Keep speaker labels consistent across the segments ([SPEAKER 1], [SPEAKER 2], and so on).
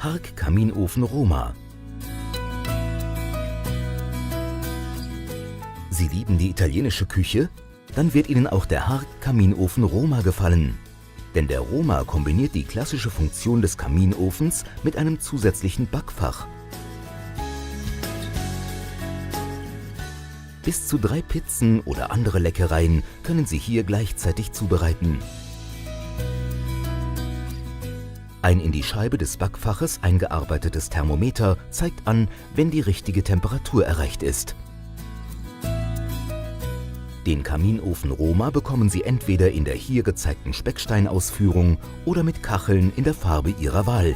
[SPEAKER 1] Hark-Kaminofen Roma. Sie lieben die italienische Küche? Dann wird Ihnen auch der Hark-Kaminofen Roma gefallen. Denn der Roma kombiniert die klassische Funktion des Kaminofens mit einem zusätzlichen Backfach. Bis zu 3 Pizzen oder andere Leckereien können Sie hier gleichzeitig zubereiten. Ein in die Scheibe des Backfaches eingearbeitetes Thermometer zeigt an, wenn die richtige Temperatur erreicht ist. Den Kaminofen Roma bekommen Sie entweder in der hier gezeigten Specksteinausführung oder mit Kacheln in der Farbe Ihrer Wahl.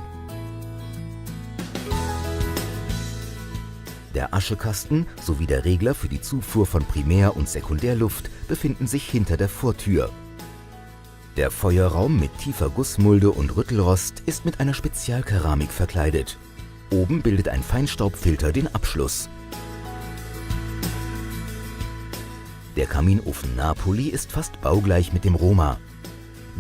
[SPEAKER 1] Der Aschekasten sowie der Regler für die Zufuhr von Primär- und Sekundärluft befinden sich hinter der Vortür. Der Feuerraum mit tiefer Gussmulde und Rüttelrost ist mit einer Spezialkeramik verkleidet. Oben bildet ein Feinstaubfilter den Abschluss. Der Kaminofen Napoli ist fast baugleich mit dem Roma.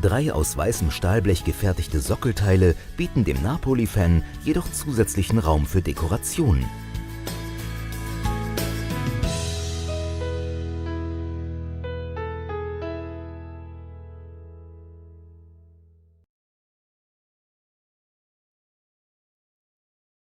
[SPEAKER 1] 3 aus weißem Stahlblech gefertigte Sockelteile bieten dem Napoli-Fan jedoch zusätzlichen Raum für Dekoration.